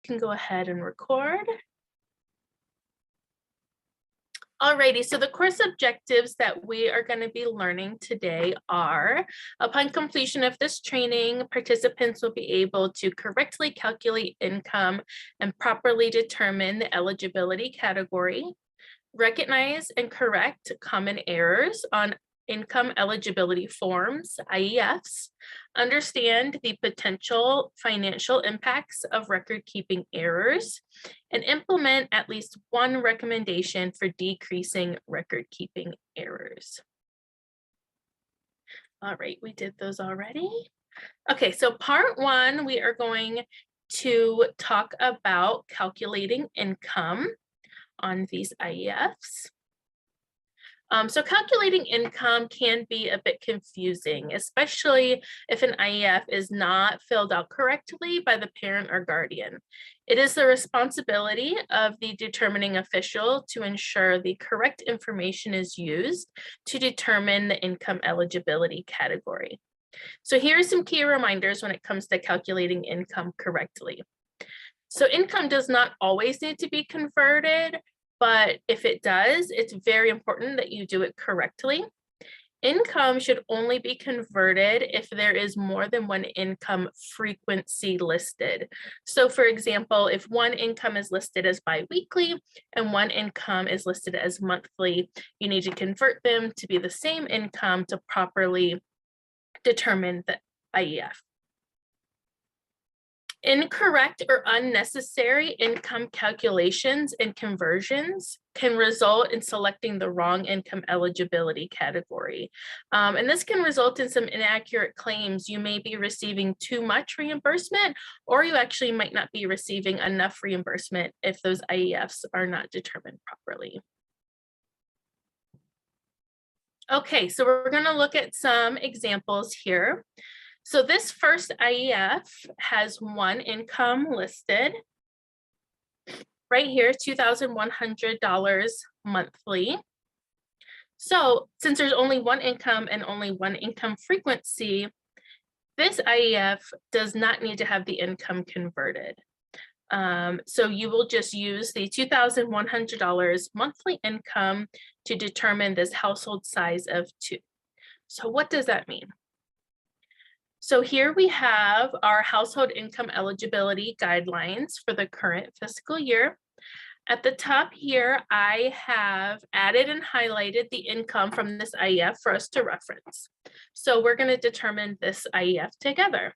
can go ahead and record. Alrighty, so the course objectives that we are going to be learning today are, upon completion of this training, participants will be able to correctly calculate income and properly determine the eligibility category, recognize and correct common errors on income eligibility forms, IEFs, understand the potential financial impacts of record-keeping errors, and implement at least one recommendation for decreasing record-keeping errors. All right, we did those already. Okay, so part one, we are going to talk about calculating income on these IEFs. So calculating income can be a bit confusing, especially if an IEF is not filled out correctly by the parent or guardian. It is the responsibility of the determining official to ensure the correct information is used to determine the income eligibility category. So here are some key reminders when it comes to calculating income correctly. So income does not always need to be converted, but if it does, it's very important that you do it correctly. Income should only be converted if there is more than one income frequency listed. So for example, if one income is listed as biweekly and one income is listed as monthly, you need to convert them to be the same income to properly determine the IEF. Incorrect or unnecessary income calculations and conversions can result in selecting the wrong income eligibility category. And this can result in some inaccurate claims. You may be receiving too much reimbursement, or you actually might not be receiving enough reimbursement if those IEFs are not determined properly. Okay, so we're going to look at some examples here. So this first IEF has one income listed right here, $2,100 monthly. So since there's only one income and only one income frequency, this IEF does not need to have the income converted. So you will just use the $2,100 monthly income to determine this household size of 2. So what does that mean? So here we have our household income eligibility guidelines for the current fiscal year. At the top here, I have added and highlighted the income from this IEF for us to reference. So we're going to determine this IEF together.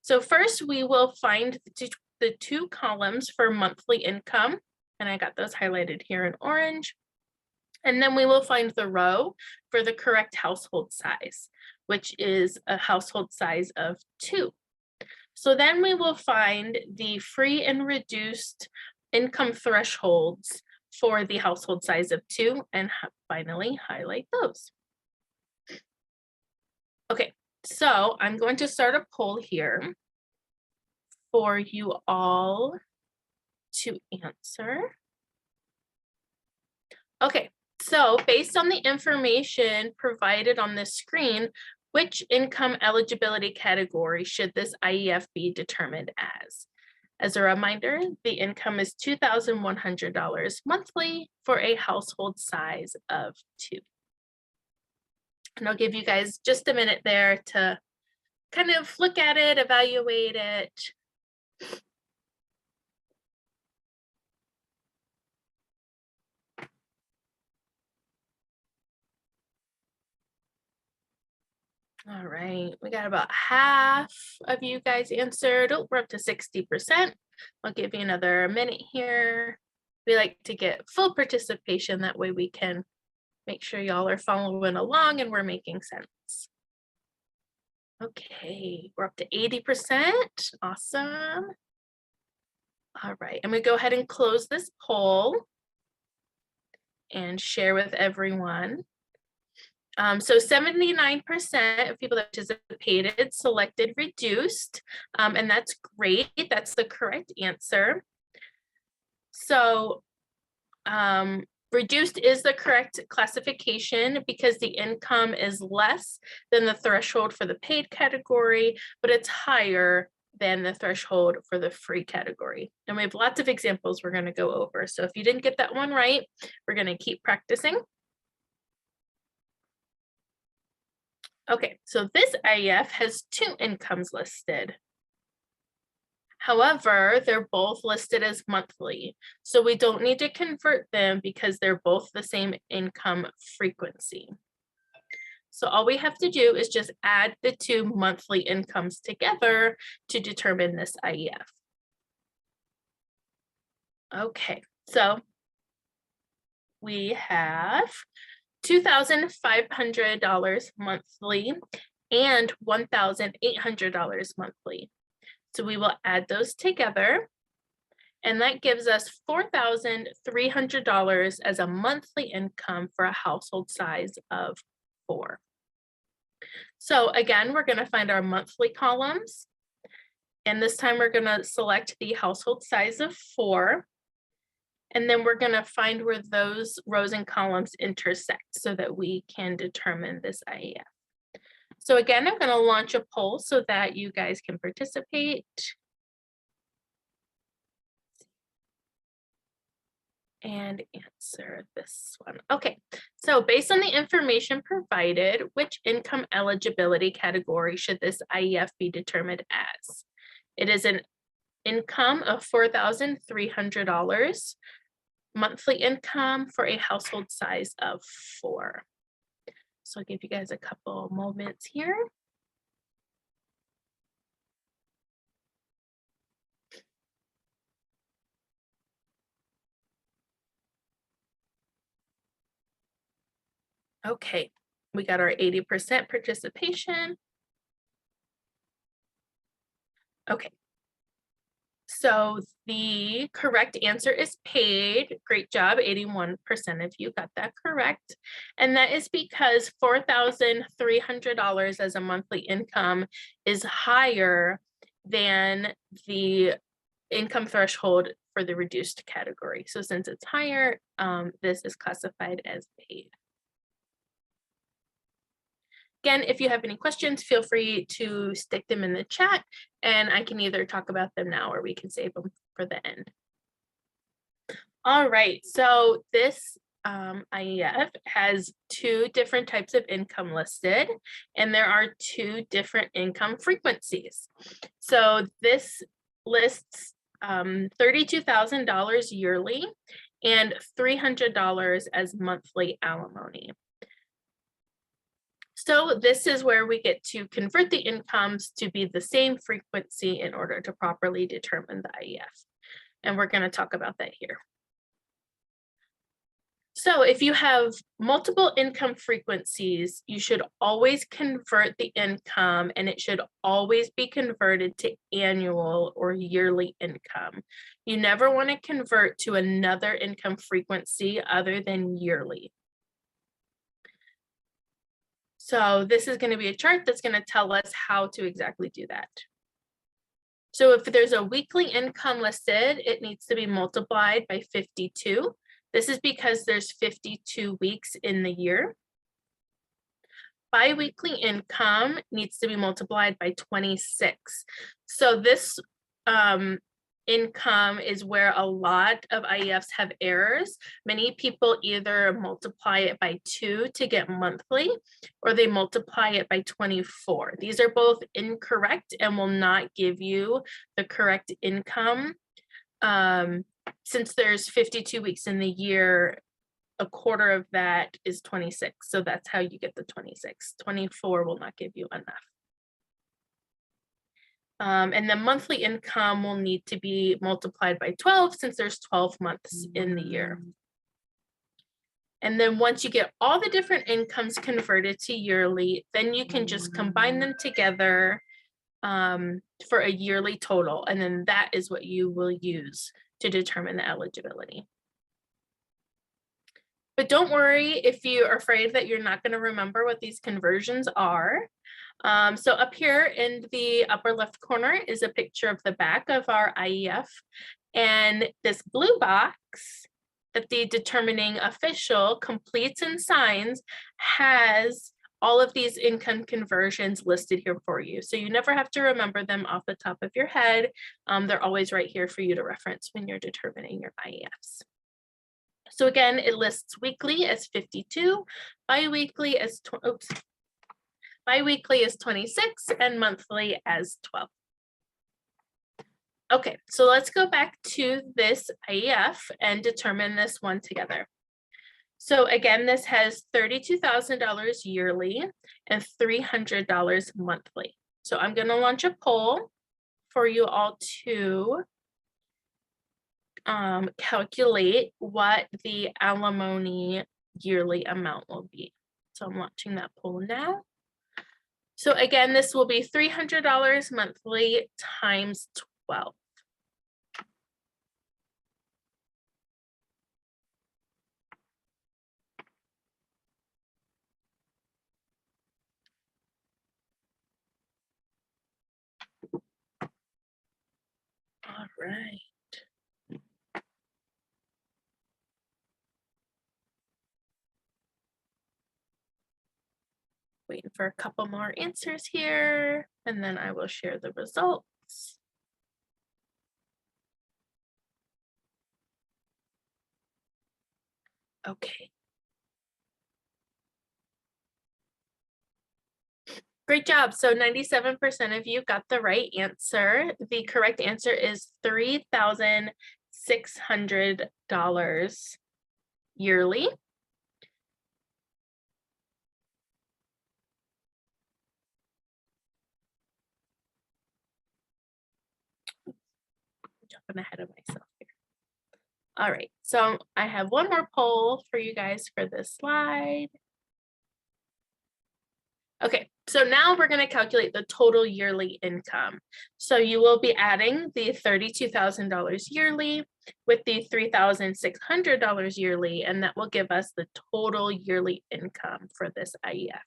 So first we will find the two columns for monthly income, and I got those highlighted here in orange. And then we will find the row for the correct household size, which is a household size of 2. So then we will find the free and reduced income thresholds for the household size of 2 and finally highlight those. Okay, so I'm going to start a poll here for you all to answer. Okay. So based on the information provided on this screen, which income eligibility category should this IEF be determined as? As a reminder, the income is $2,100 monthly for a household size of 2. And I'll give you guys just a minute there to kind of look at it, evaluate it. All right, we got about half of you guys answered. Oh, we're up to 60%. I'll give you another minute here. We like to get full participation. That way we can make sure y'all are following along and we're making sense. Okay, we're up to 80%. Awesome. All right, I'm gonna go ahead and close this poll and share with everyone. So 79% of people that participated selected reduced, and that's great. That's the correct answer. So reduced is the correct classification because the income is less than the threshold for the paid category, but it's higher than the threshold for the free category. And we have lots of examples we're going to go over. So if you didn't get that one right, we're going to keep practicing. Okay, so this IEF has 2 incomes listed. However, they're both listed as monthly, so we don't need to convert them because they're both the same income frequency. So all we have to do is just add the 2 monthly incomes together to determine this IEF. Okay, so we have $2,500 monthly and $1,800 monthly. So we will add those together, and that gives us $4,300 as a monthly income for a household size of 4. So again, we're going to find our monthly columns, and this time we're going to select the household size of 4, and then we're going to find where those rows and columns intersect so that we can determine this IEF. So again, I'm going to launch a poll so that you guys can participate. And answer this one. Okay, so based on the information provided, which income eligibility category should this IEF be determined as? It is an income of $4,300, monthly income for a household size of 4. So I'll give you guys a couple moments here. Okay, we got our 80% participation. Okay, so the correct answer is paid. Great job, 81% of you got that correct. And that is because $4,300 as a monthly income is higher than the income threshold for the reduced category. So since it's higher, this is classified as paid. Again, if you have any questions, feel free to stick them in the chat, and I can either talk about them now or we can save them for the end. All right, so this IEF has 2 different types of income listed, and there are 2 different income frequencies. So this lists $32,000 yearly and $300 as monthly alimony. So this is where we get to convert the incomes to be the same frequency in order to properly determine the IEF. And we're going to talk about that here. So if you have multiple income frequencies, you should always convert the income, and it should always be converted to annual or yearly income. You never want to convert to another income frequency other than yearly. So this is going to be a chart that's going to tell us how to exactly do that. So if there's a weekly income listed, it needs to be multiplied by 52. This is because there's 52 weeks in the year. Biweekly income needs to be multiplied by 26. So this income is where a lot of IEFs have errors. Many people either multiply it by 2 to get monthly, or they multiply it by 24. These are both incorrect and will not give you the correct income. Since there's 52 weeks in the year, a quarter of that is 26. So that's how you get the 26. 24 will not give you enough. And the monthly income will need to be multiplied by 12 since there's 12 months in the year. And then once you get all the different incomes converted to yearly, then you can just combine them together for a yearly total. And then that is what you will use to determine the eligibility. But don't worry if you are afraid that you're not going to remember what these conversions are. So up here in the upper left corner is a picture of the back of our IEF. And this blue box that the determining official completes and signs has all of these income conversions listed here for you. So you never have to remember them off the top of your head. They're always right here for you to reference when you're determining your IEFs. So again, it lists weekly as 52, biweekly as biweekly as 26, and monthly as 12. Okay, so let's go back to this IEF and determine this one together. So again, this has $32,000 yearly and $300 monthly. So I'm going to launch a poll for you all to calculate what the alimony yearly amount will be. So I'm launching that poll now. So again, this will be $300 monthly times 12. All right. Waiting for a couple more answers here, and then I will share the results. Okay. Great job. So 97% of you got the right answer. The correct answer is $3,600 yearly. Jumping ahead of myself here. All right, so I have one more poll for you guys for this slide. Okay, so now we're going to calculate the total yearly income. So you will be adding the $32,000 yearly with the $3,600 yearly, and that will give us the total yearly income for this IEF.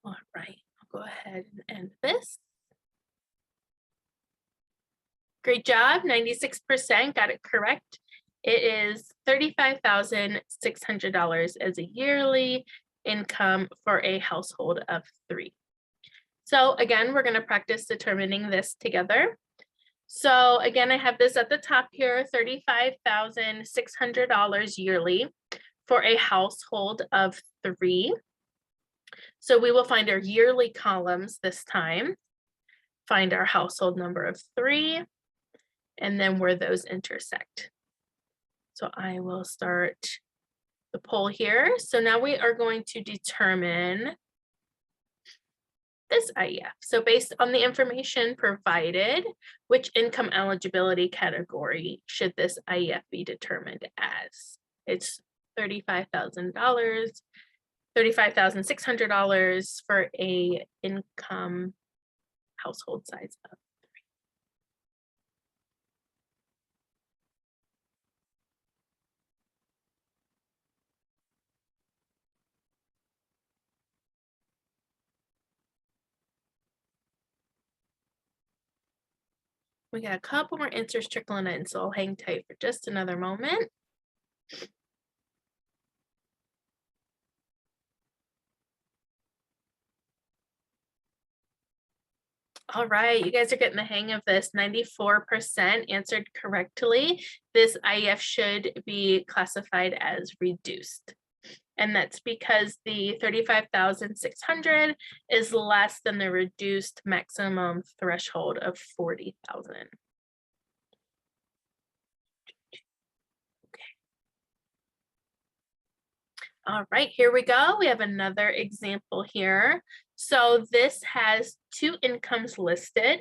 All right, I'll go ahead and end this. Great job, 96% got it correct. It is $35,600 as a yearly income for a household of 3. So again, we're going to practice determining this together. So again, I have this at the top here, $35,600 yearly for a household of 3. So we will find our yearly columns this time, find our household number of 3, and then where those intersect. So I will start the poll here. So now we are going to determine this IEF. So based on the information provided, which income eligibility category should this IEF be determined as? It's $35,600 for a income household size of 3. We got a couple more answers trickling in, so I'll hang tight for just another moment. All right, you guys are getting the hang of this. 94% answered correctly. This IEF should be classified as reduced. And that's because the 35,600 is less than the reduced maximum threshold of 40,000. Okay. All right, here we go. We have another example here. So this has 2 incomes listed.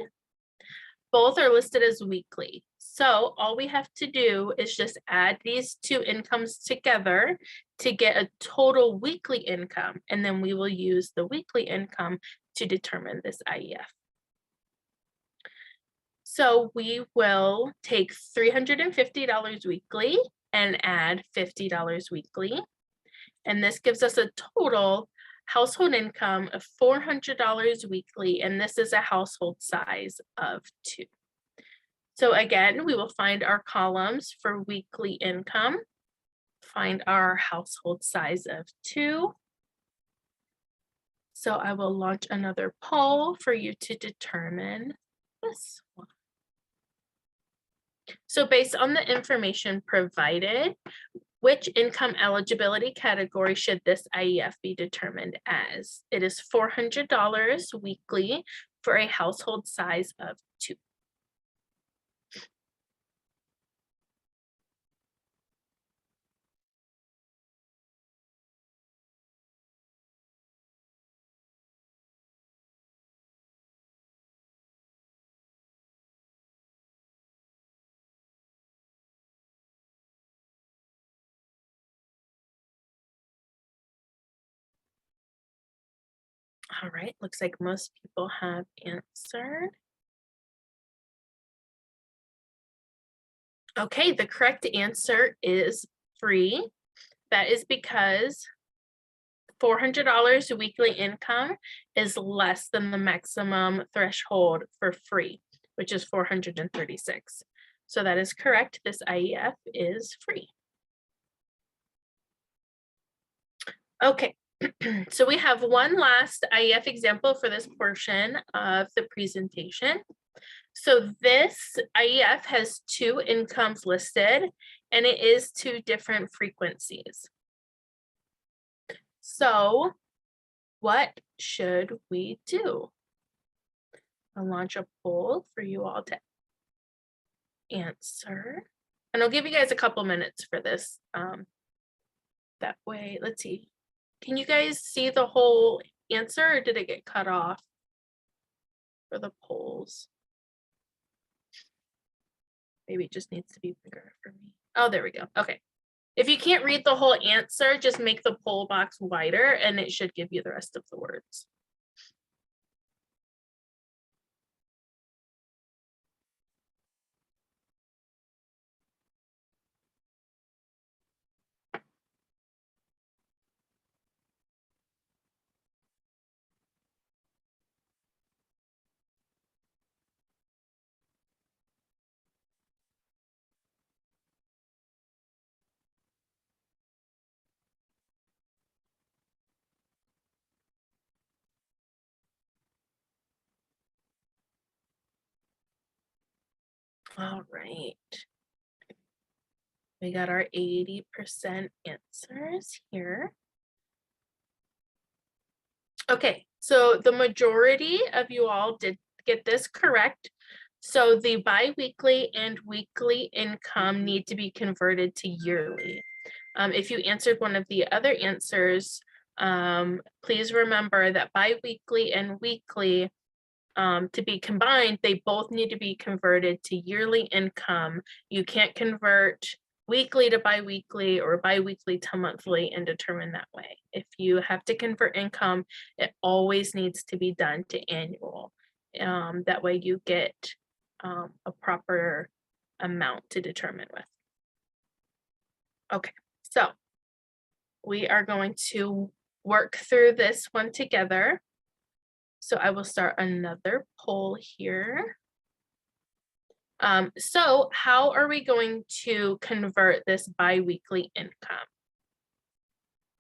Both are listed as weekly. So all we have to do is just add these 2 incomes together to get a total weekly income, and then we will use the weekly income to determine this IEF. So we will take $350 weekly and add $50 weekly. And this gives us a total household income of $400 weekly, and this is a household size of 2. So again, we will find our columns for weekly income, find our household size of 2. So I will launch another poll for you to determine this one. So based on the information provided, which income eligibility category should this IEF be determined as? It is $400 weekly for a household size of 2. All right, looks like most people have answered. Okay, the correct answer is free. That is because $400 weekly income is less than the maximum threshold for free, which is $436. So that is correct. This IEF is free. Okay, so we have one last IEF example for this portion of the presentation. So this IEF has 2 incomes listed, and it is 2 different frequencies. So what should we do? I'll launch a poll for you all to answer. And I'll give you guys a couple minutes for this. That way, let's see. Can you guys see the whole answer, or did it get cut off for the polls? Maybe it just needs to be bigger for me. Oh, there we go. Okay. If you can't read the whole answer, just make the poll box wider and it should give you the rest of the words. All right. We got our 80% answers here. Okay, so the majority of you all did get this correct. So the biweekly and weekly income need to be converted to yearly. If you answered one of the other answers, please remember that biweekly and weekly, to be combined, they both need to be converted to yearly income. You can't convert weekly to biweekly or biweekly to monthly and determine that way. If you have to convert income, it always needs to be done to annual. That way you get a proper amount to determine with. Okay, so we are going to work through this one together. So I will start another poll here. So how are we going to convert this biweekly income?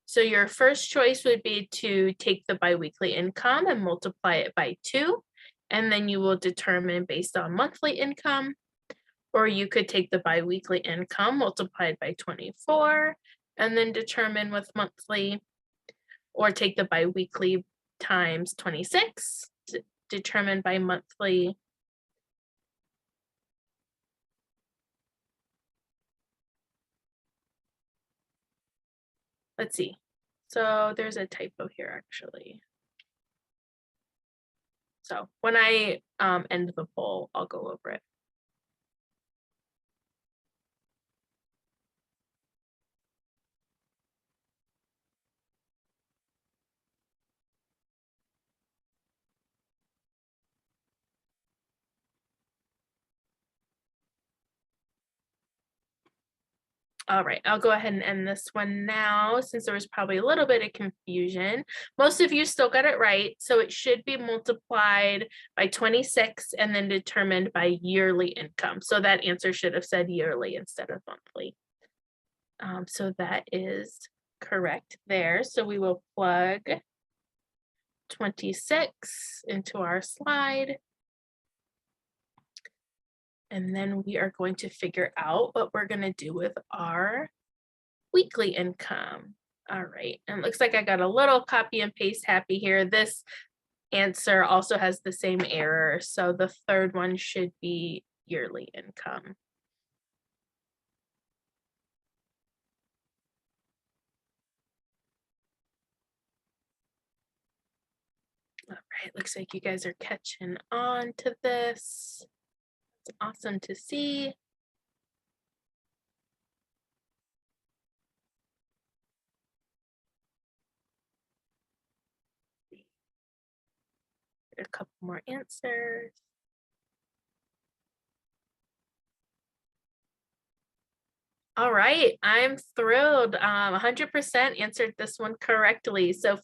So your first choice would be to take the biweekly income and multiply it by 2, and then you will determine based on monthly income. Or you could take the biweekly income multiplied by 24 and then determine with monthly, or take the biweekly times 26, determined by monthly. Let's see. So there's a typo here actually. So when I end the poll, I'll go over it. All right, I'll go ahead and end this one now since there was probably a little bit of confusion. Most of you still got it right. So it should be multiplied by 26 and then determined by yearly income. So that answer should have said yearly instead of monthly. So that is correct there. So we will plug 26 into our slide. And then we are going to figure out what we're going to do with our weekly income. All right, and it looks like I got a little copy and paste happy here. This answer also has the same error. So the third one should be yearly income. All right, looks like you guys are catching on to this. It's awesome to see. Get a couple more answers. All right, I'm thrilled. 100% answered this one correctly. So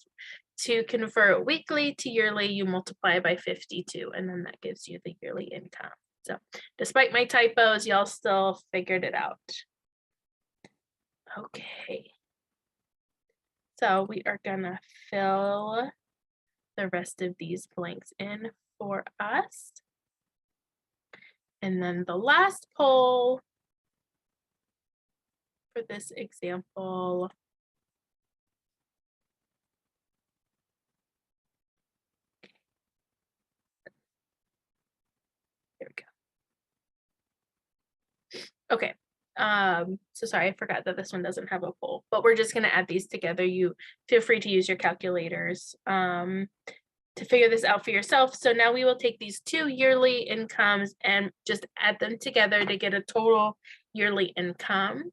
to convert weekly to yearly, you multiply by 52, and then that gives you the yearly income. So despite my typos, y'all still figured it out. Okay. So we are gonna fill the rest of these blanks in for us. And then the last poll for this example. There we go. Okay. So sorry, I forgot that this one doesn't have a poll, but we're just gonna add these together. You feel free to use your calculators to figure this out for yourself. So now we will take these two yearly incomes and just add them together to get a total yearly income.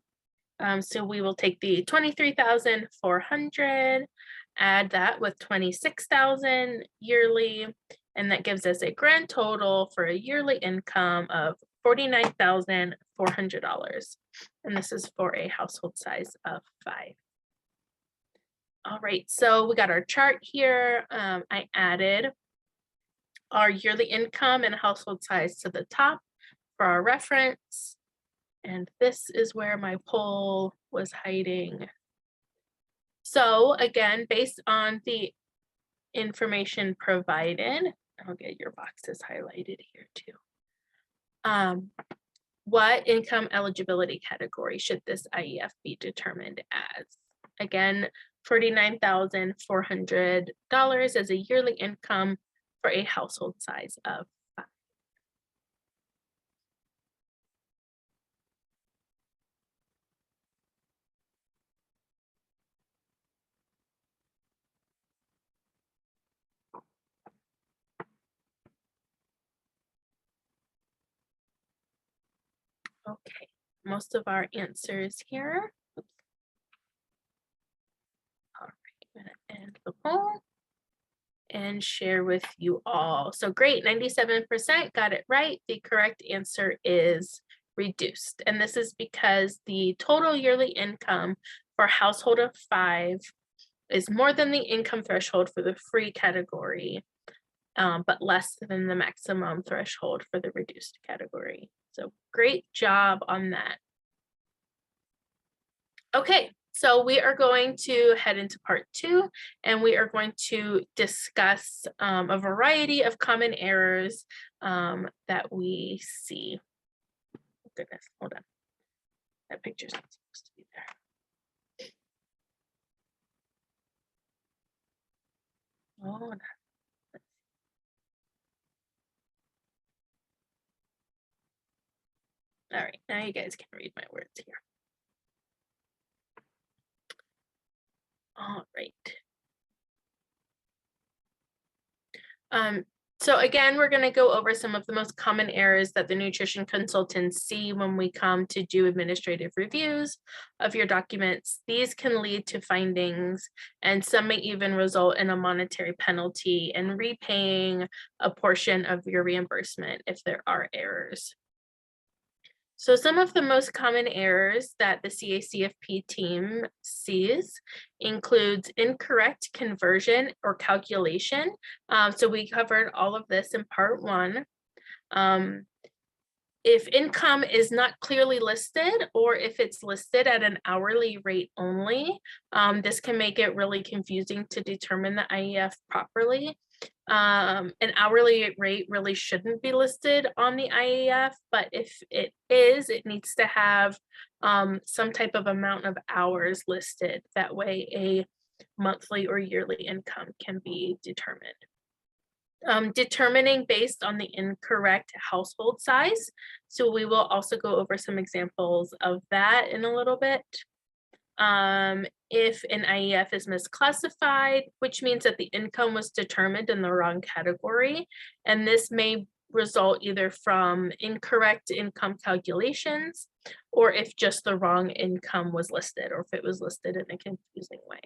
So we will take the 23,400, add that with 26,000 yearly, and that gives us a grand total for a yearly income of $49,400. And this is for a household size of 5. All right, so we got our chart here. I added our yearly income and household size to the top for our reference. And this is where my poll was hiding. So again, based on the information provided, I'll get your boxes highlighted here too. What income eligibility category should this IEF be determined as? Again, $49,400 as a yearly income for a household size of 5. Okay, most of our answers here. Oops. All right, I'm gonna end the poll and share with you all. So great, 97% got it right. The correct answer is reduced. And this is because the total yearly income for a household of 5 is more than the income threshold for the free category, but less than the maximum threshold for the reduced category. So great job on that. Okay, so we are going to head into part 2, and we are going to discuss a variety of common errors that we see. Oh, goodness, hold on. That picture's not supposed to be there. Hold on. All right, now you guys can read my words here. All right. So again, we're going to go over some of the most common errors that the nutrition consultants see when we come to do administrative reviews of your documents. These can lead to findings, and some may even result in a monetary penalty and repaying a portion of your reimbursement if there are errors. So some of the most common errors that the CACFP team sees includes incorrect conversion or calculation. So we covered all of this in part 1. If income is not clearly listed, or if it's listed at an hourly rate only, this can make it really confusing to determine the IEF properly. An hourly rate really shouldn't be listed on the IEF, but if it is, it needs to have some type of amount of hours listed. That way a monthly or yearly income can be determined. Determining based on the incorrect household size. So we will also go over some examples of that in a little bit. If an IEF is misclassified, which means that the income was determined in the wrong category, and this may result either from incorrect income calculations, or if just the wrong income was listed, or if it was listed in a confusing way.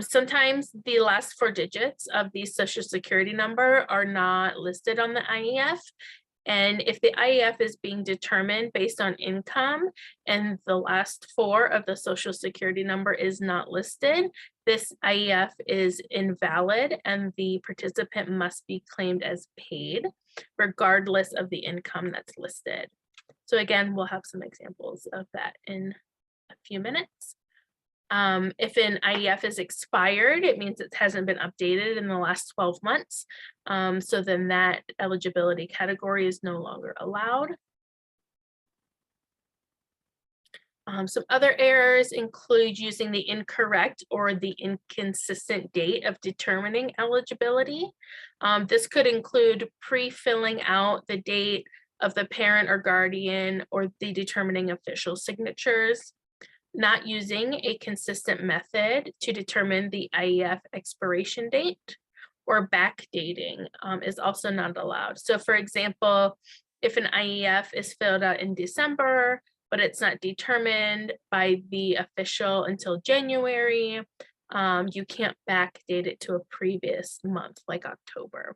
Sometimes the last 4 digits of the Social Security number are not listed on the IEF. And if the IEF is being determined based on income and the last 4 of the Social Security number is not listed, this IEF is invalid and the participant must be claimed as paid regardless of the income that's listed. So again, we'll have some examples of that in a few minutes. If an IEF is expired, it means it hasn't been updated in the last 12 months. So then that eligibility category is no longer allowed. Some other errors include using the incorrect or the inconsistent date of determining eligibility. This could include pre-filling out the date of the parent or guardian or the determining official signatures. Not using a consistent method to determine the IEF expiration date, or backdating is also not allowed. So for example, if an IEF is filled out in December, but it's not determined by the official until January, you can't backdate it to a previous month like October.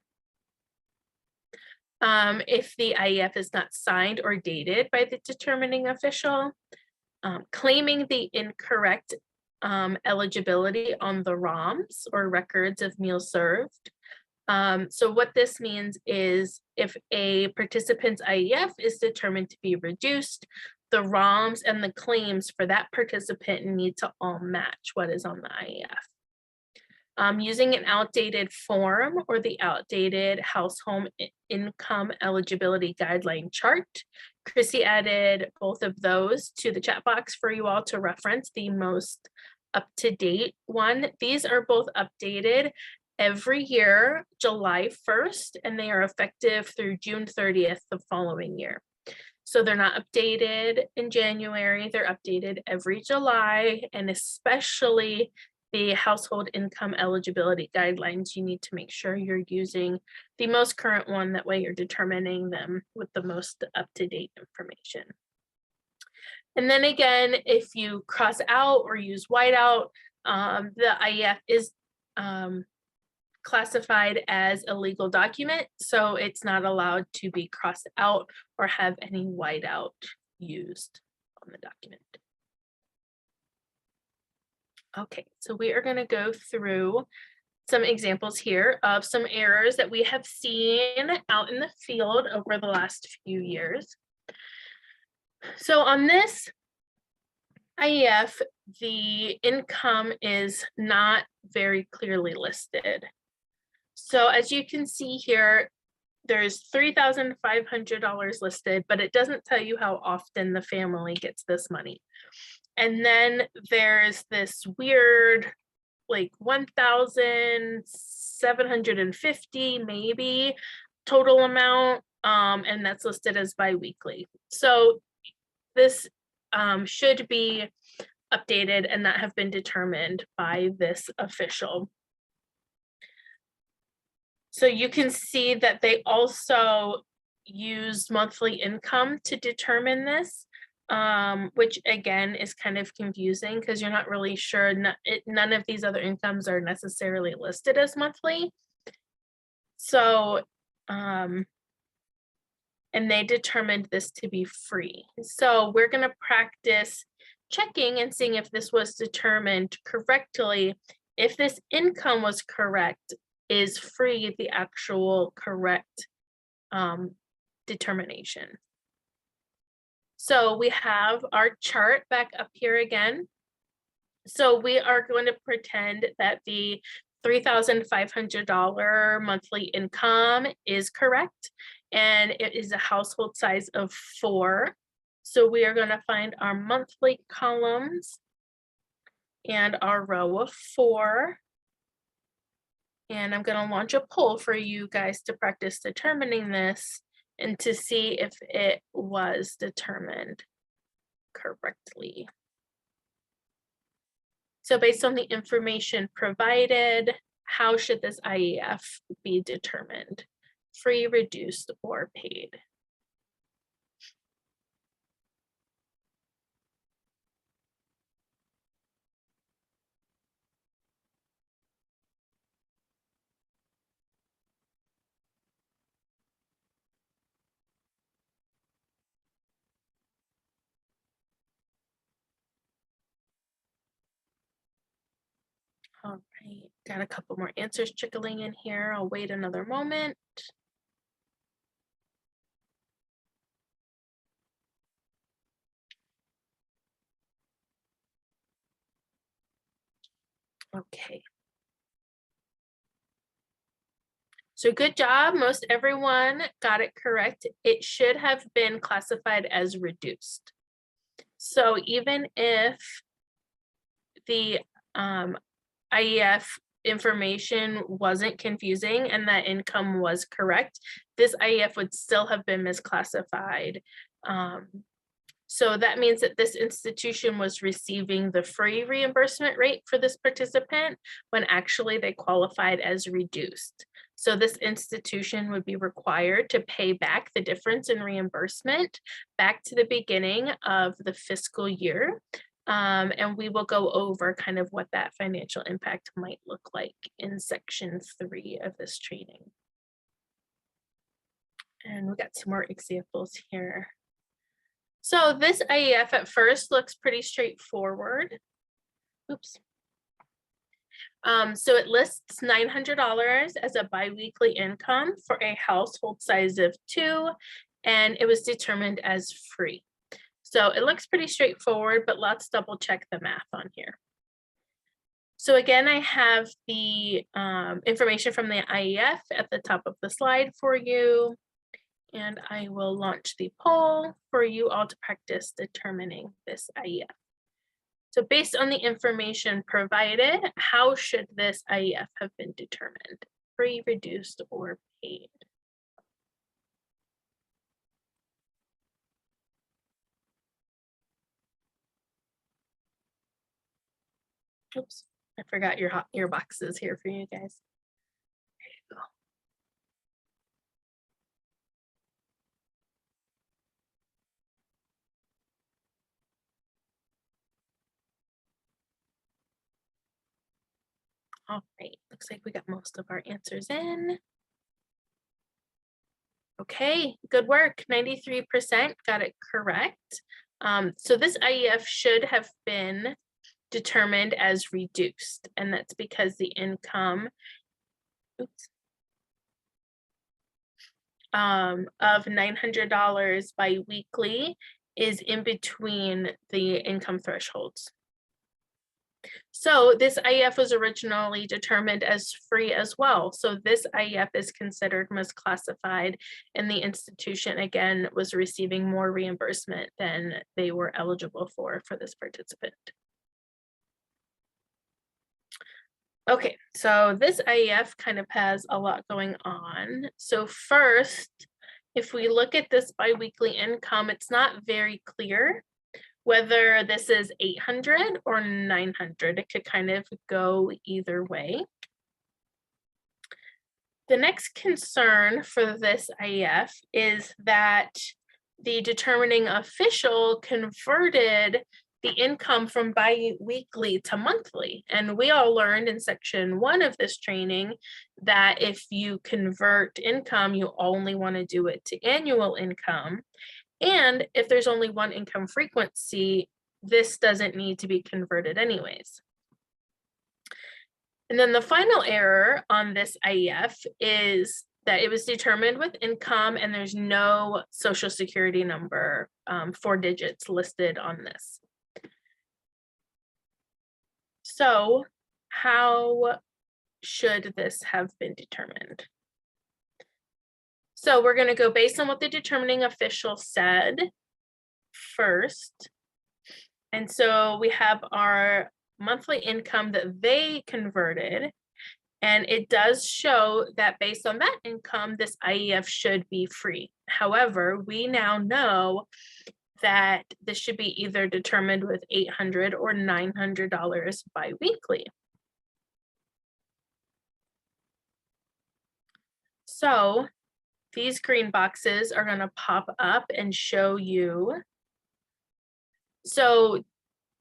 If the IEF is not signed or dated by the determining official, claiming the incorrect eligibility on the ROMs or records of meals served. So what this means is if a participant's IEF is determined to be reduced, the ROMs and the claims for that participant need to all match what is on the IEF. Using an outdated form or the outdated household income eligibility guideline chart. Chrissy added both of those to the chat box for you all to reference the most up-to-date one. These are both updated every year, July 1st, and they are effective through June 30th the following year. So they're not updated in January, they're updated every July, and especially the household income eligibility guidelines, you need to make sure you're using the most current one. That way you're determining them with the most up-to-date information. And then again, if you cross out or use whiteout, the IEF is classified as a legal document, so it's not allowed to be crossed out or have any whiteout used on the document. Okay, so we are going to go through some examples here of some errors that we have seen out in the field over the last few years. So on this IEF, the income is not very clearly listed. So as you can see here, there's $3,500 listed, but it doesn't tell you how often the family gets this money. And then there's this weird, like 1,750 maybe total amount, and that's listed as biweekly. So this should be updated and not have been determined by this official. So you can see that they also use monthly income to determine this, which again is kind of confusing because you're not really sure. None of these other incomes are necessarily listed as monthly. So and they determined this to be free. So we're going to practice checking and seeing if this was determined correctly. If this income was correct, is free the actual correct determination? So we have our chart back up here again. So we are going to pretend that the $3,500 monthly income is correct, and it is a household size of 4. So we are going to find our monthly columns and our row of 4. And I'm going to launch a poll for you guys to practice determining this and to see if it was determined correctly. So based on the information provided, how should this IEF be determined? Free, reduced, or paid? All right, got a couple more answers trickling in here. I'll wait another moment. Okay. So good job, most everyone got it correct. It should have been classified as reduced. So even if the IEF information wasn't confusing and that income was correct, this IEF would still have been misclassified. So that means that this institution was receiving the free reimbursement rate for this participant when actually they qualified as reduced. So this institution would be required to pay back the difference in reimbursement back to the beginning of the fiscal year. And we will go over kind of what that financial impact might look like in section 3 of this training. And we got some more examples here. So this IEF at first looks pretty straightforward. Oops. So it lists $900 as a biweekly income for a household size of 2, and it was determined as free. So it looks pretty straightforward, but let's double check the math on here. So again, I have the information from the IEF at the top of the slide for you. And I will launch the poll for you all to practice determining this IEF. So based on the information provided, how should this IEF have been determined? Free, reduced, or paid? Oops, I forgot your hot ear boxes here for you guys. There you go. All right, looks like we got most of our answers in. Okay, good work. 93% got it correct. So this IEF should have been determined as reduced, and that's because the income of $900 biweekly is in between the income thresholds. So this IEF was originally determined as free as well. So this IEF is considered misclassified, and the institution again was receiving more reimbursement than they were eligible for this participant. Okay, so this IEF kind of has a lot going on. So first, if we look at this biweekly income, it's not very clear whether this is 800 or 900. It could kind of go either way. The next concern for this IEF is that the determining official converted the income from bi-weekly to monthly. And we all learned in section 1 of this training that if you convert income, you only want to do it to annual income. And if there's only one income frequency, this doesn't need to be converted anyways. And then the final error on this IEF is that it was determined with income and there's no social security number, 4 digits listed on this. So how should this have been determined? So we're going to go based on what the determining official said first. And so we have our monthly income that they converted. And it does show that based on that income, this IEF should be free. However, we now know that this should be either determined with $800 or $900 biweekly. So these green boxes are going to pop up and show you. So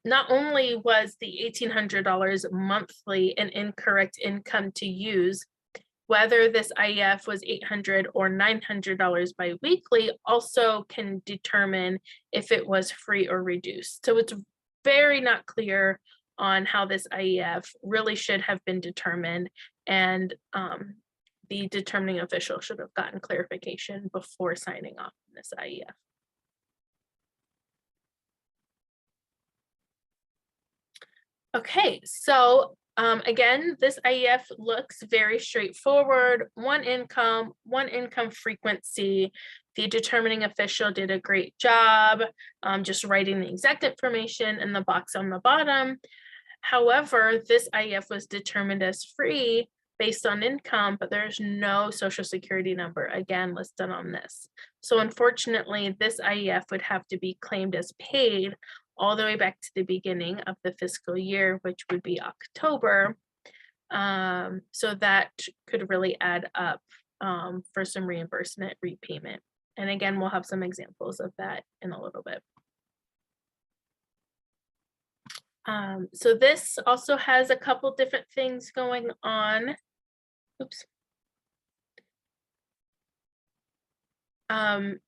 not only was the $1,800 monthly an incorrect income to use, whether this IEF was $800 or $900 biweekly also can determine if it was free or reduced. So it's very not clear on how this IEF really should have been determined, and the determining official should have gotten clarification before signing off on this IEF. Okay, so again, this IEF looks very straightforward. One income frequency. The determining official did a great job just writing the exact information in the box on the bottom. However, this IEF was determined as free based on income, but there's no social security number again listed on this. So unfortunately, this IEF would have to be claimed as paid all the way back to the beginning of the fiscal year, which would be October. So that could really add up for some reimbursement repayment. And again, we'll have some examples of that in a little bit. So this also has a couple different things going on. Oops.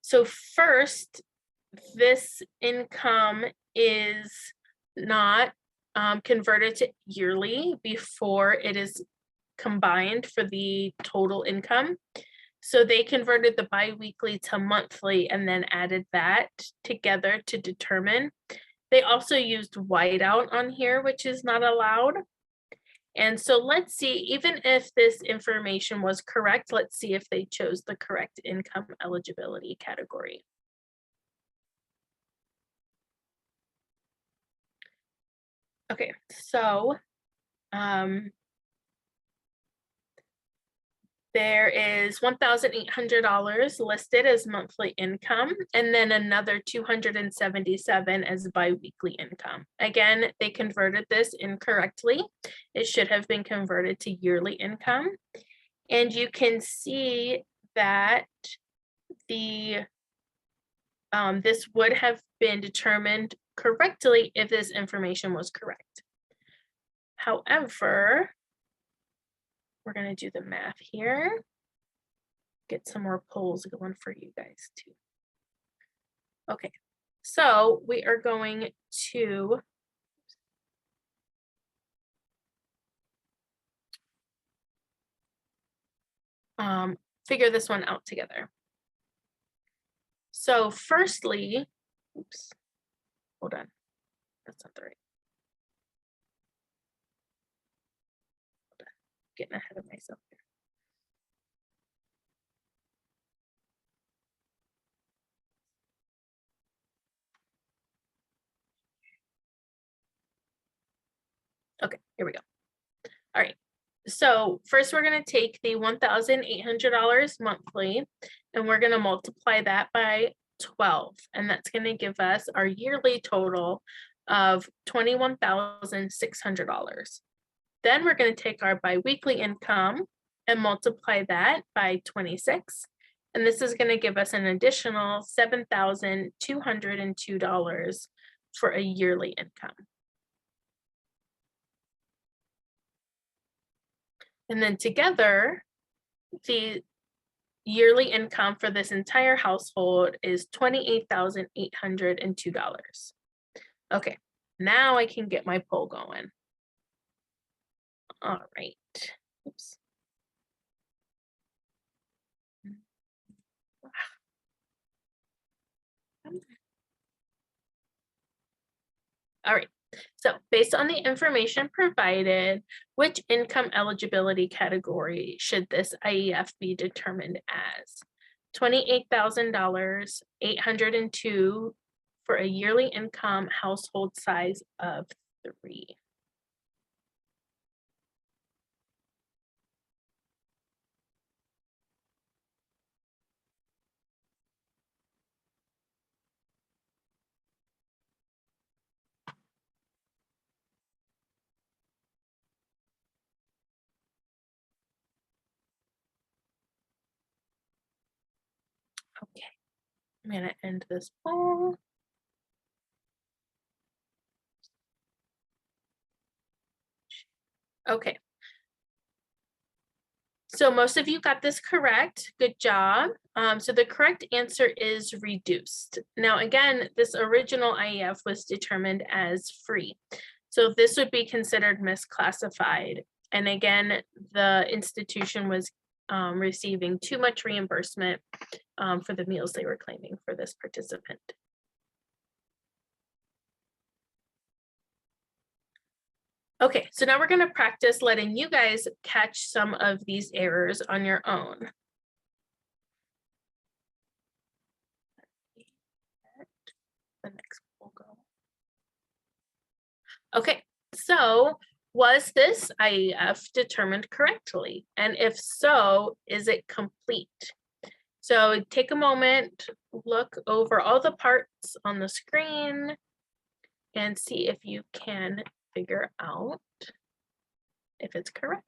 So first, this income is not converted to yearly before it is combined for the total income. So they converted the biweekly to monthly and then added that together to determine. They also used whiteout on here, which is not allowed. And so let's see, even if this information was correct, let's see if they chose the correct income eligibility category. Okay, so there is $1,800 listed as monthly income, and then another $277 as biweekly income. Again, they converted this incorrectly. It should have been converted to yearly income. And you can see that the this would have been determined correctly if this information was correct. However, we're going to do the math here, get some more polls going for you guys too. Okay, so we are going to figure this one out together. So firstly, oops, hold on, that's not the right. Hold on. Getting ahead of myself here. Okay, here we go. All right, so first we're going to take the $1,800 monthly and we're going to multiply that by 12, and that's going to give us our yearly total of $21,600. Then we're going to take our biweekly income and multiply that by 26, and this is going to give us an additional $7,202 for a yearly income. And then together, the yearly income for this entire household is $28,802. Okay, now I can get my poll going. All right. Oops. All right, so based on the information provided, which income eligibility category should this IEF be determined as? $28,000, 802 for a yearly income household size of 3. Okay, I'm gonna end this poll. Okay. So most of you got this correct. Good job. So the correct answer is reduced. Now, again, this original IEF was determined as free. So this would be considered misclassified. And again, the institution was receiving too much reimbursement for the meals they were claiming for this participant. Okay, so now we're going to practice letting you guys catch some of these errors on your own. The next will go. Okay, so was this IEF determined correctly? And if so, is it complete? So take a moment, look over all the parts on the screen and see if you can figure out if it's correct.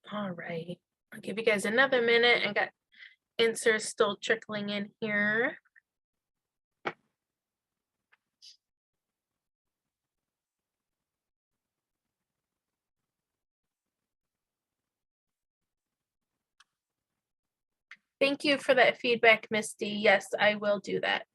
All right, I'll give you guys another minute. I got answers still trickling in here. Thank you for that feedback, Misty. Yes, I will do that.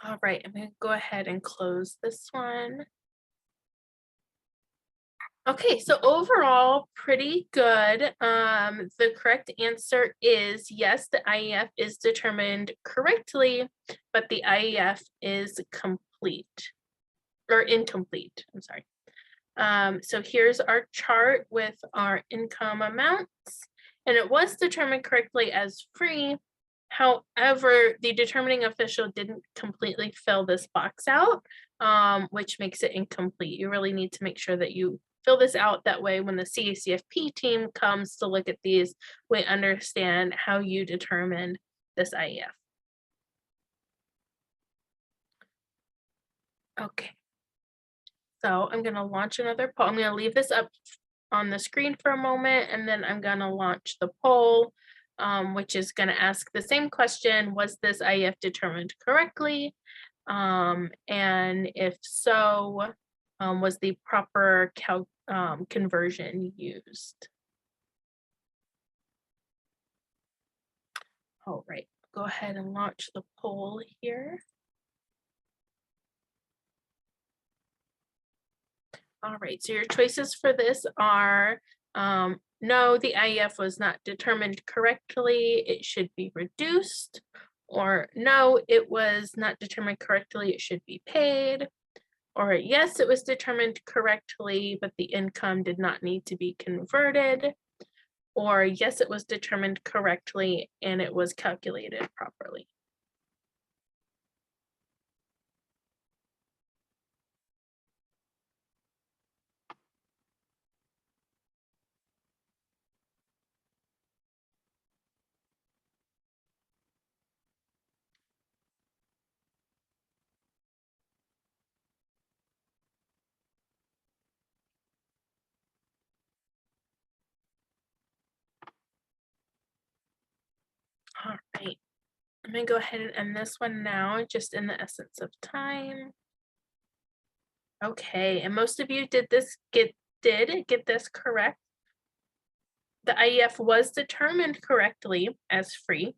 All right, I'm going to go ahead and close this one. Okay, so overall, pretty good. The correct answer is yes, the IEF is determined correctly, but the IEF is complete or incomplete. I'm sorry. So here's our chart with our income amounts, and it was determined correctly as free. However, the determining official didn't completely fill this box out, which makes it incomplete. You really need to make sure that you fill this out. That way, when the CACFP team comes to look at these, we understand how you determined this IEF. Okay. So I'm going to launch another poll. I'm going to leave this up on the screen for a moment, and then I'm going to launch the poll, which is going to ask the same question: was this IEF determined correctly? And if so, was the proper conversion used. All right, go ahead and launch the poll here. All right, so your choices for this are no, the IEF was not determined correctly, it should be reduced, or no, it was not determined correctly, it should be paid, or yes, it was determined correctly, but the income did not need to be converted, or yes, it was determined correctly and it was calculated properly. All right, I'm gonna go ahead and end this one now, just in the essence of time. Okay, and most of you did get this correct. The IEF was determined correctly as free.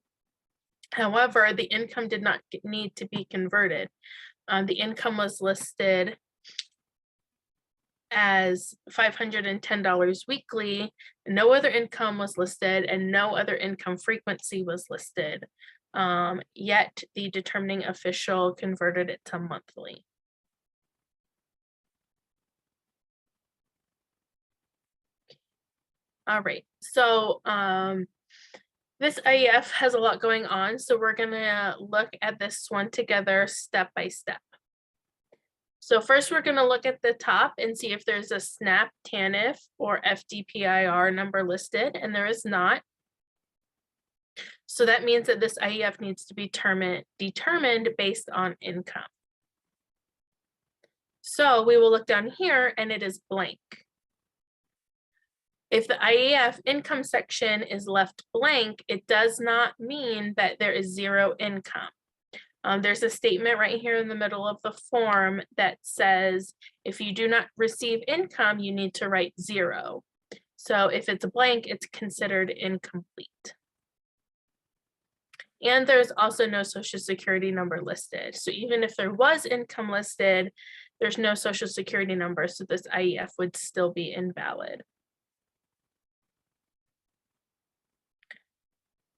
However, the income did not need to be converted. The income was listed as $510 weekly. No other income was listed and no other income frequency was listed. Yet the determining official converted it to monthly. All right, so this IEF has a lot going on, so we're gonna look at this one together step by step. So first we're gonna look at the top and see if there's a SNAP, TANF, or FDPIR number listed, and there is not. So that means that this IEF needs to be determined based on income. So we will look down here and it is blank. If the IEF income section is left blank, it does not mean that there is zero income. There's a statement right here in the middle of the form that says, if you do not receive income, you need to write 0. So if it's blank, it's considered incomplete. And there's also no Social Security number listed. So even if there was income listed, there's no Social Security number, so this IEF would still be invalid.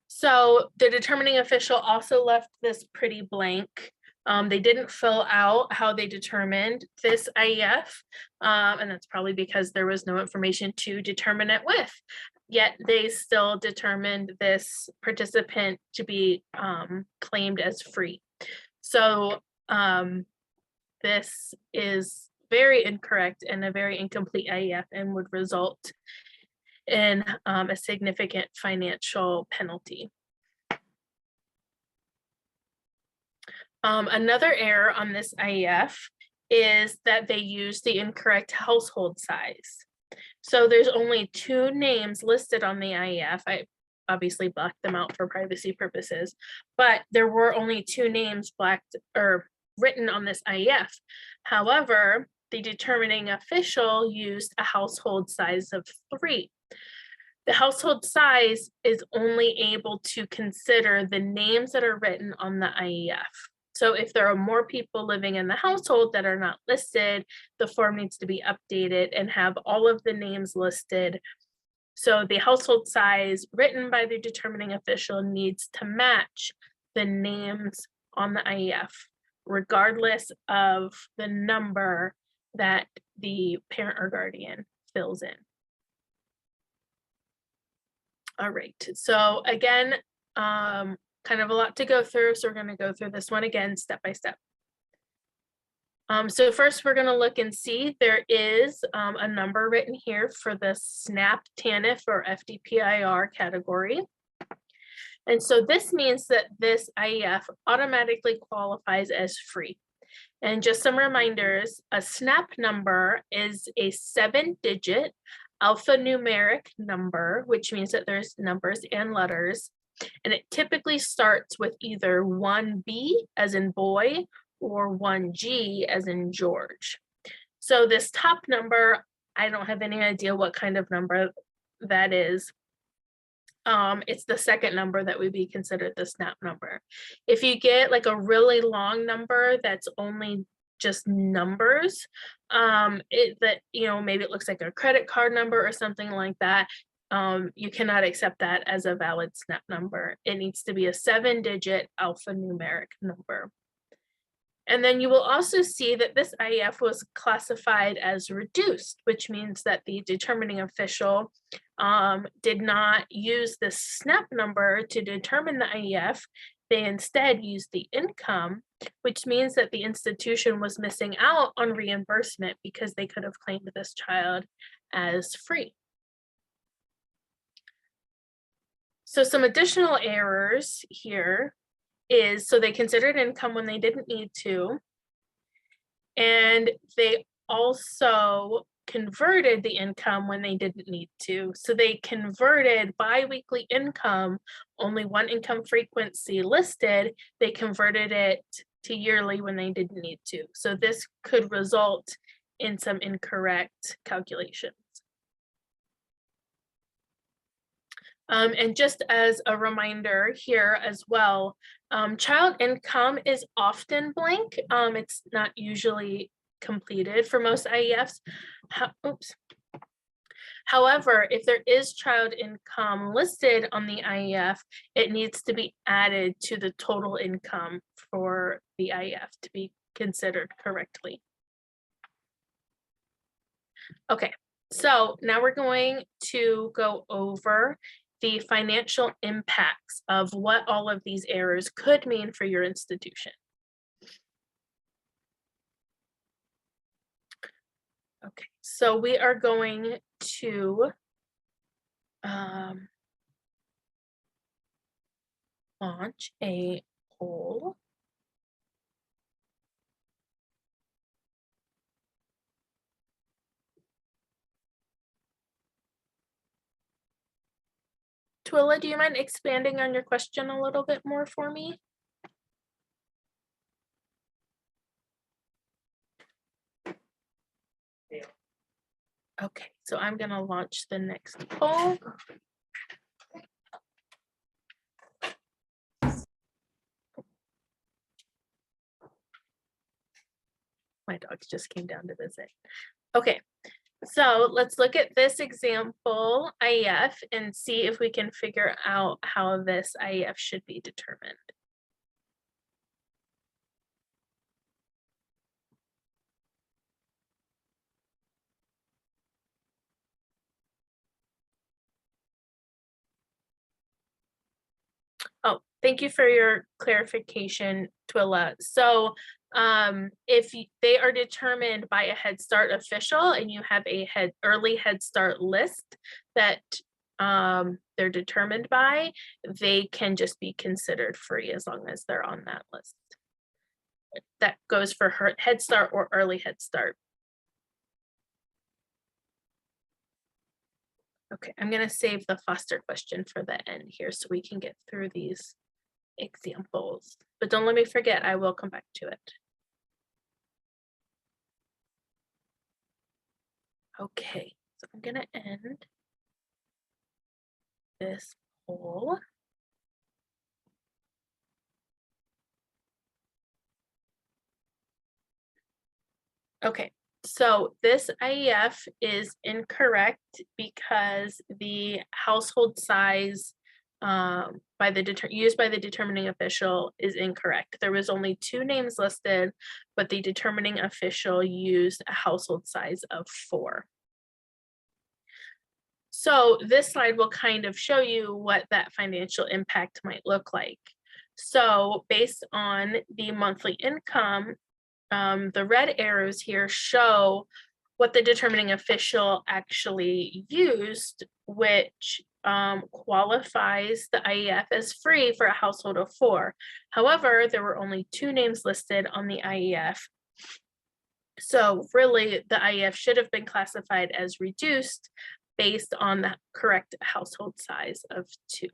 So the determining official also left this pretty blank. They didn't fill out how they determined this IEF, and that's probably because there was no information to determine it with. Yet they still determined this participant to be claimed as free. So this is very incorrect and a very incomplete IEF and would result in a significant financial penalty. Another error on this IEF is that they use the incorrect household size. So there's only 2 names listed on the IEF. I obviously blacked them out for privacy purposes, but there were only 2 names blacked or written on this IEF. However, the determining official used a household size of 3. The household size is only able to consider the names that are written on the IEF. So if there are more people living in the household that are not listed, the form needs to be updated and have all of the names listed. So the household size written by the determining official needs to match the names on the IEF, regardless of the number that the parent or guardian fills in. All right, so again, kind of a lot to go through, so we're going to go through this one again step by step. So first we're going to look and see there is a number written here for the SNAP, TANF, or FDPIR category. And so this means that this IEF automatically qualifies as free. And just some reminders, a SNAP number is a 7-digit alphanumeric number, which means that there's numbers and letters. And it typically starts with either 1B as in boy or 1G as in George. So this top number, I don't have any idea what kind of number that is. It's the second number that would be considered the SNAP number. If you get like a really long number that's only just numbers, maybe it looks like a credit card number or something like that, you cannot accept that as a valid SNAP number. It needs to be a 7-digit alphanumeric number. And then you will also see that this IEF was classified as reduced, which means that the determining official did not use the SNAP number to determine the IEF. They instead used the income, which means that the institution was missing out on reimbursement because they could have claimed this child as free. So some additional errors here is, so they considered income when they didn't need to, and they also converted the income when they didn't need to. So they converted biweekly income, only one income frequency listed, they converted it to yearly when they didn't need to. So this could result in some incorrect calculations. And just as a reminder here as well, child income is often blank. It's not usually completed for most IEFs. However, if there is child income listed on the IEF, it needs to be added to the total income for the IEF to be considered correctly. Okay, so now we're going to go over the financial impacts of what all of these errors could mean for your institution. Okay, so we are going to launch a poll. Twila, do you mind expanding on your question a little bit more for me? Okay, so I'm going to launch the next poll. My dogs just came down to visit. Okay, so let's look at this example IEF and see if we can figure out how this IEF should be determined. Oh, thank you for your clarification, Twila. So if they are determined by a Head Start official and you have a early Head Start list that they're determined by, they can just be considered free as long as they're on that list. That goes for Head Start or early Head Start. Okay, I'm going to save the foster question for the end here so we can get through these examples. But don't let me forget, I will come back to it. Okay, so I'm going to end this poll. Okay, so this IEF is incorrect because the household size used by the determining official is incorrect. There was only 2 names listed, but the determining official used a household size of 4. So this slide will kind of show you what that financial impact might look like. So based on the monthly income, the red arrows here show what the determining official actually used, which qualifies the IEF as free for a household of 4. However, there were only 2 names listed on the IEF. So really, the IEF should have been classified as reduced based on the correct household size of 2.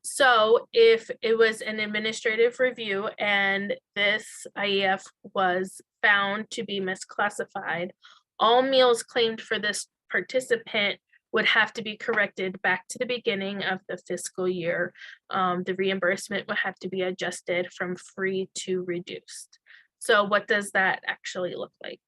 So if it was an administrative review and this IEF was found to be misclassified, all meals claimed for this participant would have to be corrected back to the beginning of the fiscal year. The reimbursement would have to be adjusted from free to reduced. So what does that actually look like?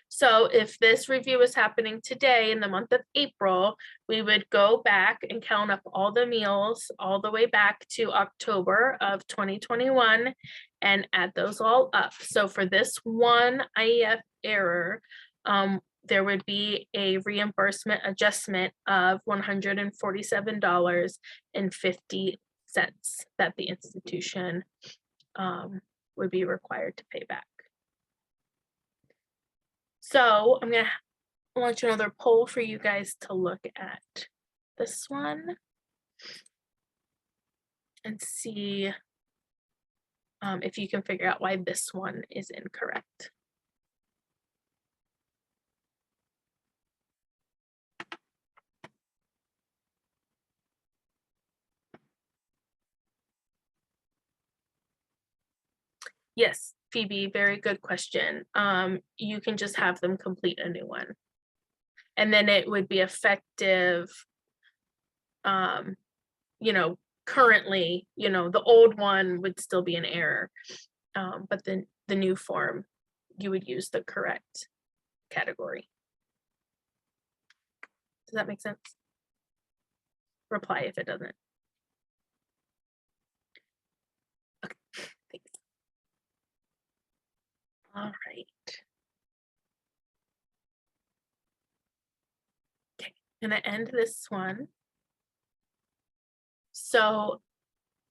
So if this review is happening today in the month of April, we would go back and count up all the meals all the way back to October of 2021 and add those all up. So for this one IEF error, there would be a reimbursement adjustment of $147.50 that the institution would be required to pay back. So I'm going to launch another poll for you guys to look at this one and see if you can figure out why this one is incorrect. Yes, Phoebe, very good question. You can just have them complete a new one. And then it would be effective, you know, currently, you know, the old one would still be an error. But then the new form, you would use the correct category. Does that make sense? Reply if it doesn't. Okay, thanks. All right. Okay, I'm gonna end this one. So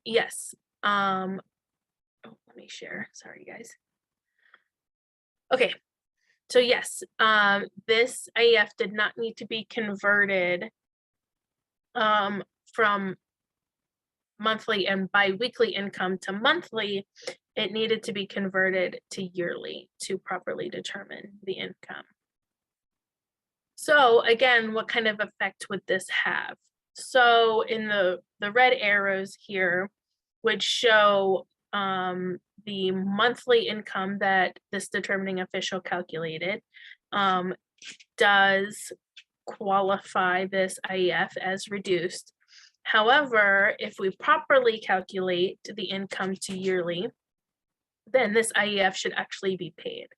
yes, oh, let me share, sorry guys. Okay, so yes, this IEF did not need to be converted from monthly and bi-weekly income to monthly. It needed to be converted to yearly to properly determine the income. So again, what kind of effect would this have? So in the red arrows here would show the monthly income that this determining official calculated. Does qualify this IEF as reduced. However, if we properly calculate the income to yearly, then this IEF should actually be paid.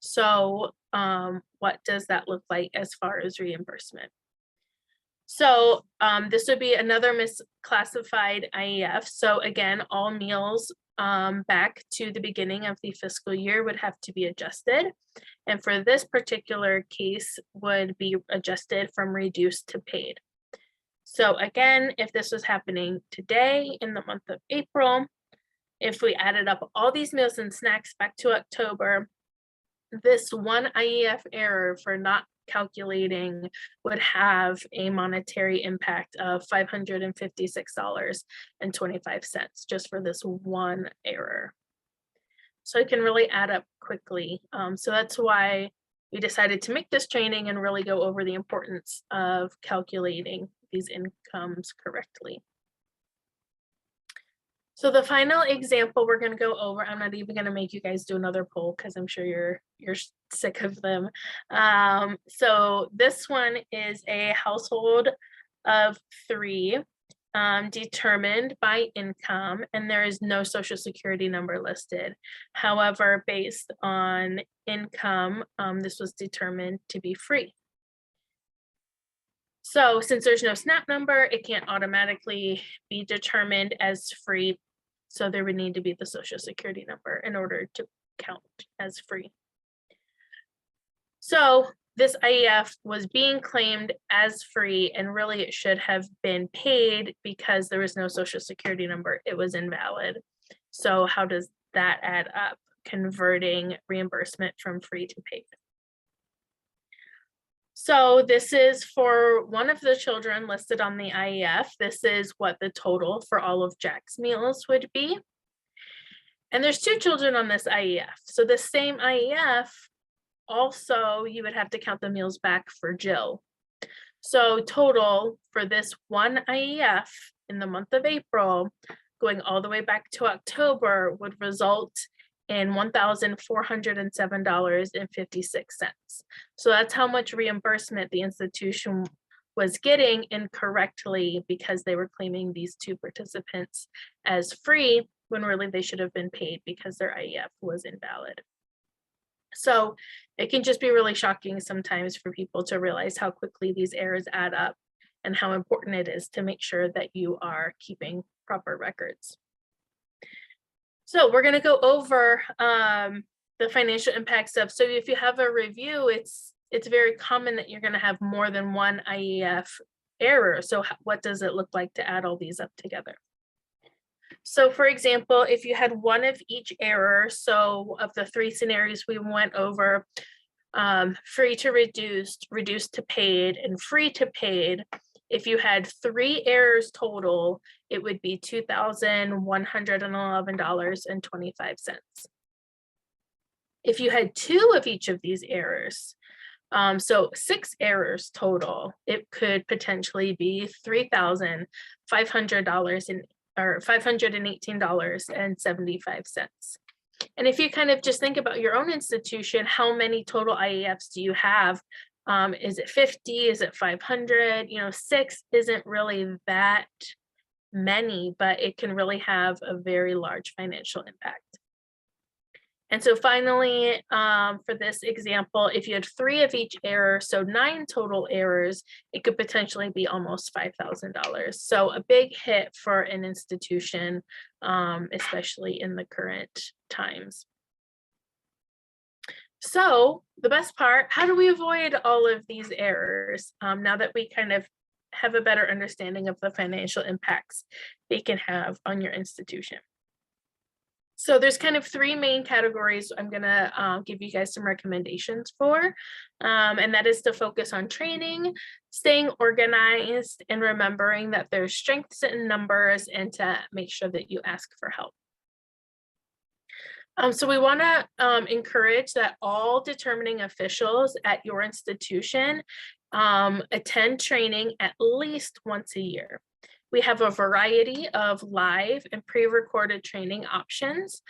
So what does that look like as far as reimbursement? So this would be another misclassified IEF. So again, all meals back to the beginning of the fiscal year would have to be adjusted. And for this particular case would be adjusted from reduced to paid. So again, if this was happening today in the month of April, if we added up all these meals and snacks back to October, this one IEF error for not calculating would have a monetary impact of $556.25 just for this one error. So it can really add up quickly. So that's why we decided to make this training and really go over the importance of calculating these incomes correctly. So the final example we're going to go over, I'm not even going to make you guys do another poll because I'm sure you're sick of them. So this one is a household of 3 determined by income, and there is no social security number listed. However, based on income, this was determined to be free. So since there's no SNAP number, it can't automatically be determined as free. So there would need to be the social security number in order to count as free. So this IEF was being claimed as free, and really it should have been paid because there was no social security number. It was invalid. So how does that add up, converting reimbursement from free to paid? So this is for one of the children listed on the IEF. This is what the total for all of Jack's meals would be. And there's 2 children on this IEF. So the same IEF, also you would have to count the meals back for Jill. So total for this one IEF in the month of April, going all the way back to October, would result in $1,407.56. So that's how much reimbursement the institution was getting incorrectly because they were claiming these two participants as free when really they should have been paid because their IEF was invalid. So it can just be really shocking sometimes for people to realize how quickly these errors add up and how important it is to make sure that you are keeping proper records. So we're going to go over the financial impacts of, so if you have a review, it's very common that you're going to have more than one IEF error. So what does it look like to add all these up together? So for example, if you had one of each error, so of the three scenarios we went over, free to reduced, reduced to paid, and free to paid, if you had three errors total, it would be $2,111.25. If you had two of each of these errors, so 6 errors total, it could potentially be $3,500 or $518.75. And if you kind of just think about your own institution, how many total IEFs do you have? Is it 50? Is it 500? 6 isn't really that many, but it can really have a very large financial impact. And so finally, for this example, if you had 3 of each error, so 9 total errors, it could potentially be almost $5,000. So a big hit for an institution, especially in the current times. So the best part, how do we avoid all of these errors now that we kind of have a better understanding of the financial impacts they can have on your institution? So there's kind of 3 main categories I'm gonna give you guys some recommendations for, and that is to focus on training, staying organized, and remembering that there's strengths in numbers, and to make sure that you ask for help. So we wanna encourage that all determining officials at your institution attend training at least once a year. We have a variety of live and pre-recorded training options.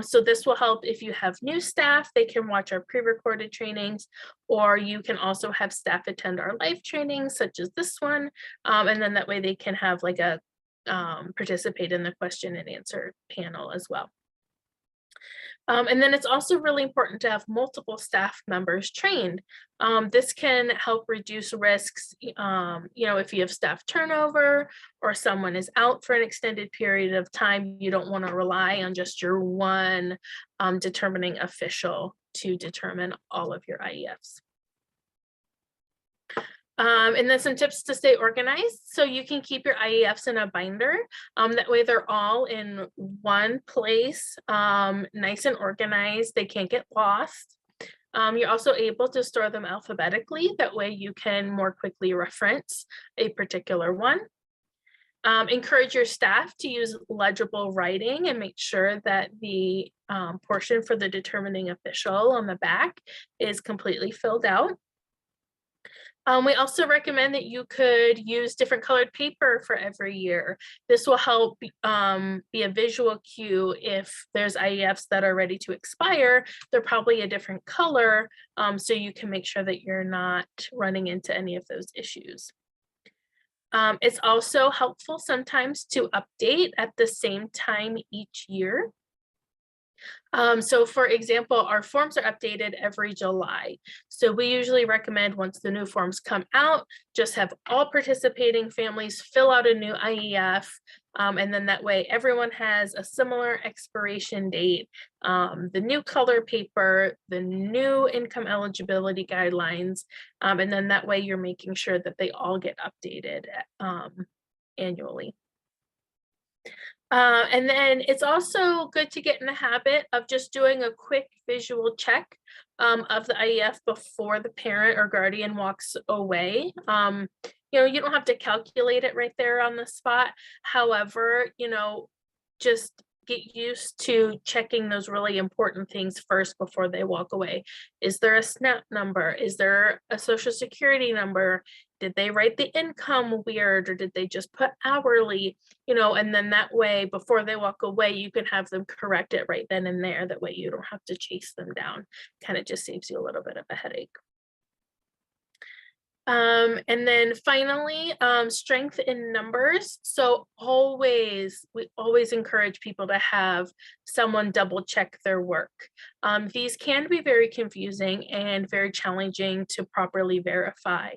So this will help if you have new staff, they can watch our pre-recorded trainings, or you can also have staff attend our live trainings such as this one. And then that way they can have like a participate in the question and answer panel as well. And then it's also really important to have multiple staff members trained. This can help reduce risks, if you have staff turnover or someone is out for an extended period of time, you don't want to rely on just your one determining official to determine all of your IEFs. And then some tips to stay organized. So you can keep your IEFs in a binder. That way they're all in one place, nice and organized. They can't get lost. You're also able to store them alphabetically. That way you can more quickly reference a particular one. Encourage your staff to use legible writing and make sure that the portion for the determining official on the back is completely filled out. We also recommend that you could use different colored paper for every year. This will help be a visual cue if there's IEFs that are ready to expire, they're probably a different color, so you can make sure that you're not running into any of those issues. It's also helpful sometimes to update at the same time each year. So for example, our forms are updated every July. So we usually recommend once the new forms come out, just have all participating families fill out a new IEF. And then that way everyone has a similar expiration date, the new color paper, the new income eligibility guidelines. And then that way you're making sure that they all get updated annually. And then it's also good to get in the habit of just doing a quick visual check of the IEF before the parent or guardian walks away. You don't have to calculate it right there on the spot. However, just get used to checking those really important things first before they walk away. Is there a SNAP number? Is there a social security number? Did they write the income weird, or did they just put hourly? You know, and then that way, before they walk away, you can have them correct it right then and there. That way you don't have to chase them down. Kind of just saves you a little bit of a headache. And then finally, strength in numbers. So we always encourage people to have someone double check their work. These can be very confusing and very challenging to properly verify.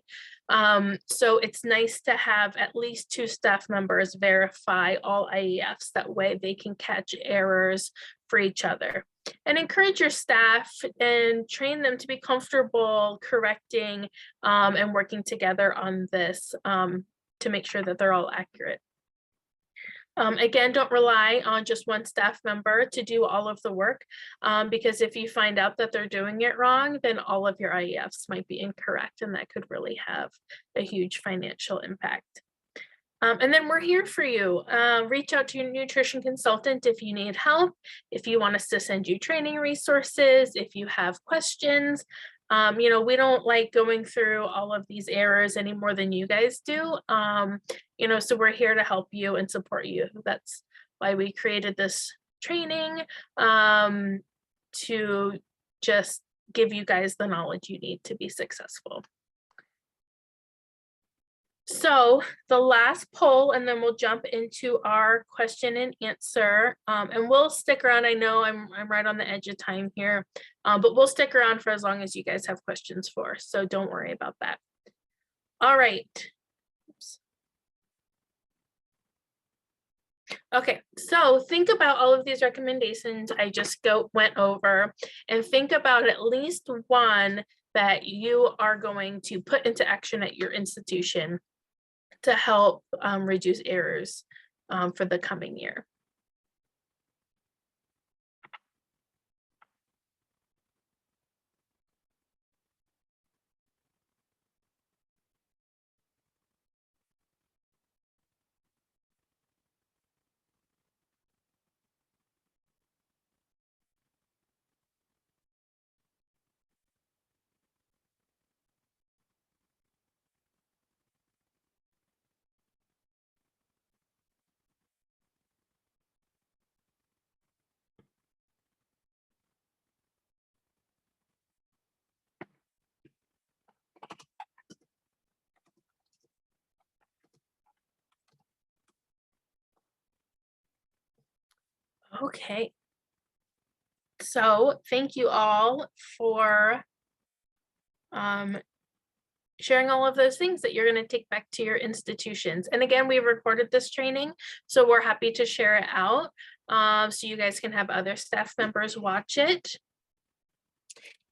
So it's nice to have at least 2 staff members verify all IEFs. That way they can catch errors for each other. And encourage your staff and train them to be comfortable correcting and working together on this to make sure that they're all accurate. Again, don't rely on just one staff member to do all of the work, because if you find out that they're doing it wrong, then all of your IEFs might be incorrect, and that could really have a huge financial impact. And then we're here for you. Reach out to your nutrition consultant if you need help, if you want us to send you training resources, if you have questions. You know, we don't like going through all of these errors any more than you guys do. You know, so we're here to help you and support you. That's why we created this training, to just give you guys the knowledge you need to be successful. So the last poll, and then we'll jump into our question and answer, and we'll stick around. I know I'm right on the edge of time here, but we'll stick around for as long as you guys have questions for, so don't worry about that. All right. Oops. Okay, so think about all of these recommendations I just went over, and think about at least one that you are going to put into action at your institution to help reduce errors for the coming year. Okay. So thank you all for sharing all of those things that you're going to take back to your institutions. And again, we recorded this training, so we're happy to share it out so you guys can have other staff members watch it.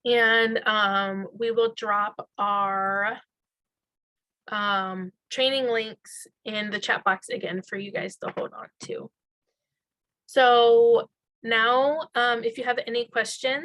And we will drop our training links in the chat box again for you guys to hold on to. So now, if you have any questions,